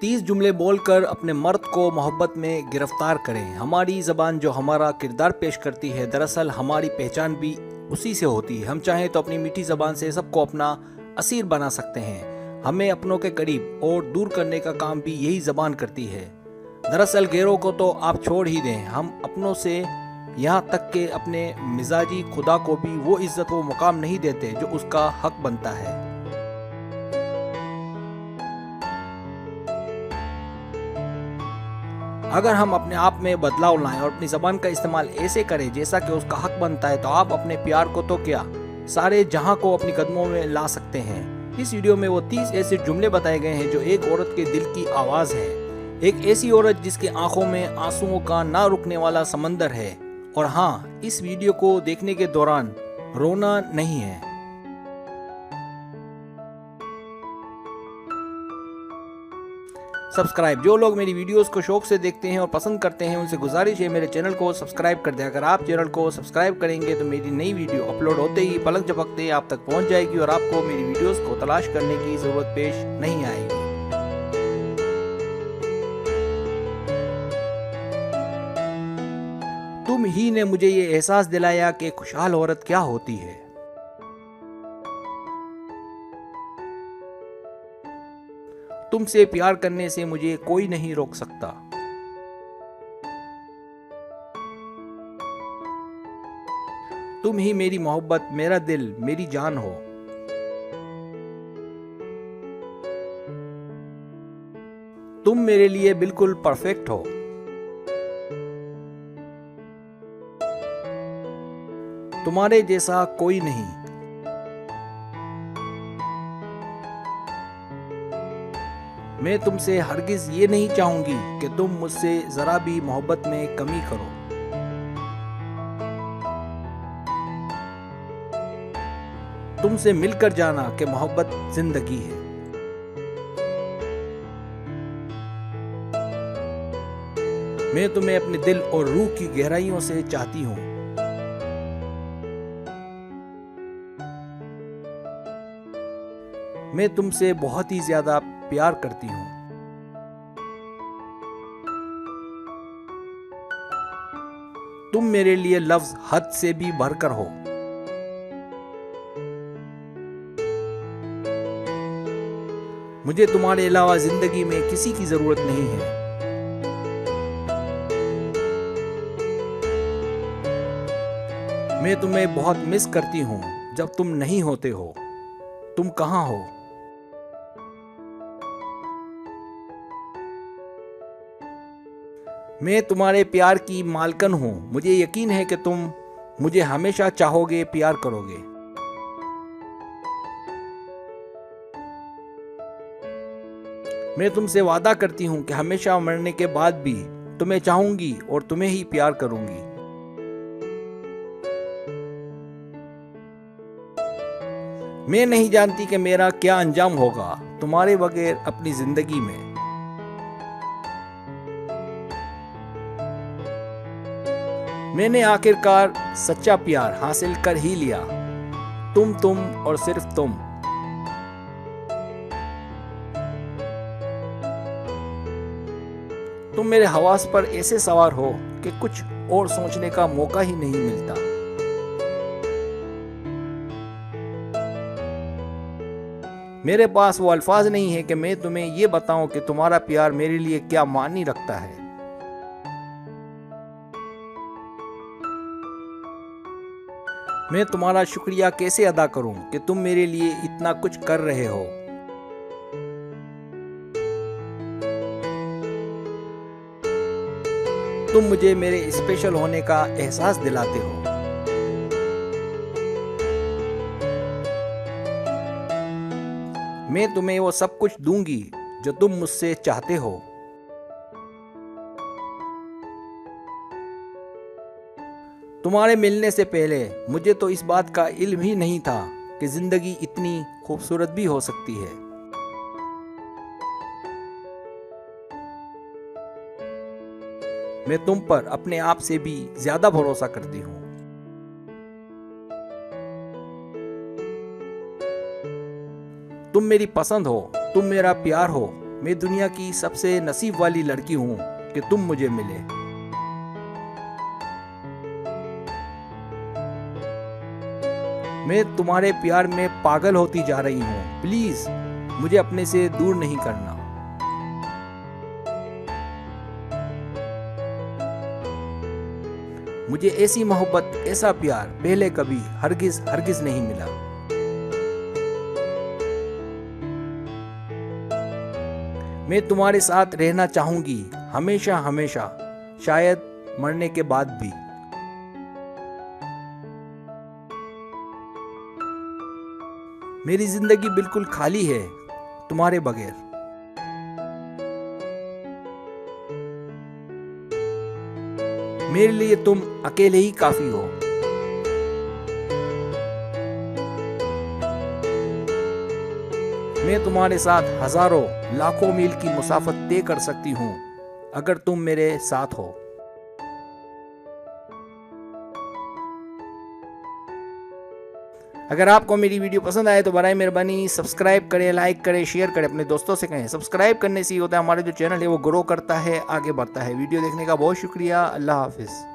30 जुमले बोलकर अपने मर्द को मोहब्बत में गिरफ्तार करें। हमारी ज़बान जो हमारा किरदार पेश करती है, दरअसल हमारी पहचान भी उसी से होती है। हम चाहें तो अपनी मीठी ज़बान से सबको अपना असीर बना सकते हैं। हमें अपनों के करीब और दूर करने का काम भी यही ज़बान करती है। दरअसल गैरों को तो आप छोड़ ही दें, हम अपनों से यहाँ तक कि अपने मिजाजी खुदा को भी वो इज्जत व मुकाम नहीं देते जो उसका हक बनता है। अगर हम अपने आप में बदलाव लाएं और अपनी ज़बान का इस्तेमाल ऐसे करें जैसा कि उसका हक बनता है, तो आप अपने प्यार को तो क्या, सारे जहां को अपनी कदमों में ला सकते हैं। इस वीडियो में वो 30 ऐसे जुमले बताए गए हैं जो एक औरत के दिल की आवाज़ है। एक ऐसी औरत जिसकी आंखों में आंसुओं का ना रुकने वाला समंदर है। और हाँ, इस वीडियो को देखने के दौरान रोना नहीं है। सब्सक्राइब, जो लोग मेरी वीडियोस को शौक से देखते हैं और पसंद करते हैं उनसे गुजारिश है मेरे चैनल को सब्सक्राइब कर दें। अगर आप चैनल को सब्सक्राइब करेंगे तो मेरी नई वीडियो अपलोड होते ही पलक झपकते आप तक पहुंच जाएगी और आपको मेरी वीडियोस को तलाश करने की जरूरत पेश नहीं आएगी। तुम ही ने मुझे ये एहसास दिलाया कि खुशहाल औरत क्या होती है। तुमसे प्यार करने से मुझे कोई नहीं रोक सकता। तुम ही मेरी मोहब्बत, मेरा दिल, मेरी जान हो। तुम मेरे लिए बिल्कुल परफेक्ट हो। तुम्हारे जैसा कोई नहीं। मैं तुमसे हरगिज ये नहीं चाहूंगी कि तुम मुझसे जरा भी मोहब्बत में कमी करो। तुमसे मिलकर जाना कि मोहब्बत जिंदगी है। मैं तुम्हें अपने दिल और रूह की गहराइयों से चाहती हूँ। मैं तुमसे बहुत ही ज्यादा प्यार करती हूँ। तुम मेरे लिए लफ्ज हद से भी बढ़कर हो। मुझे तुम्हारे अलावा जिंदगी में किसी की जरूरत नहीं है। मैं तुम्हें बहुत मिस करती हूँ जब तुम नहीं होते हो। तुम कहाँ हो? मैं तुम्हारे प्यार की मालकन हूँ। मुझे यकीन है कि तुम मुझे हमेशा चाहोगे, प्यार करोगे। मैं तुमसे वादा करती हूँ कि हमेशा मरने के बाद भी तुम्हें चाहूंगी और तुम्हें ही प्यार करूंगी। मैं नहीं जानती कि मेरा क्या अंजाम होगा तुम्हारे बगैर अपनी जिंदगी में। मैंने आखिरकार सच्चा प्यार हासिल कर ही लिया। तुम और सिर्फ तुम। तुम मेरे हवास पर ऐसे सवार हो कि कुछ और सोचने का मौका ही नहीं मिलता। मेरे पास वो अल्फाज नहीं है कि मैं तुम्हें ये बताऊं कि तुम्हारा प्यार मेरे लिए क्या मायने रखता है। मैं तुम्हारा शुक्रिया कैसे अदा करूं कि तुम मेरे लिए इतना कुछ कर रहे हो। तुम मुझे मेरे स्पेशल होने का एहसास दिलाते हो। मैं तुम्हें वो सब कुछ दूंगी जो तुम मुझसे चाहते हो। तुम्हारे मिलने से पहले मुझे तो इस बात का इल्म ही नहीं था कि जिंदगी इतनी खूबसूरत भी हो सकती है। मैं तुम पर अपने आप से भी ज्यादा भरोसा करती हूँ। तुम मेरी पसंद हो, तुम मेरा प्यार हो, मैं दुनिया की सबसे नसीब वाली लड़की हूँ कि तुम मुझे मिले। मैं तुम्हारे प्यार में पागल होती जा रही हूँ। प्लीज मुझे अपने से दूर नहीं करना। मुझे ऐसी मोहब्बत, ऐसा प्यार पहले कभी हरगिज हरगिज नहीं मिला। मैं तुम्हारे साथ रहना चाहूंगी हमेशा हमेशा, शायद मरने के बाद भी। मेरी जिंदगी बिल्कुल खाली है तुम्हारे बगैर। मेरे लिए तुम अकेले ही काफी हो। मैं तुम्हारे साथ हजारों लाखों मील की मुसाफत तय कर सकती हूँ अगर तुम मेरे साथ हो। अगर आपको मेरी वीडियो पसंद आए तो बराए मेहरबानी सब्सक्राइब करें, लाइक करें, शेयर करें, अपने दोस्तों से कहें। सब्सक्राइब करने से ही होता है हमारा जो चैनल है वो ग्रो करता है, आगे बढ़ता है। वीडियो देखने का बहुत शुक्रिया। अल्लाह हाफिज़।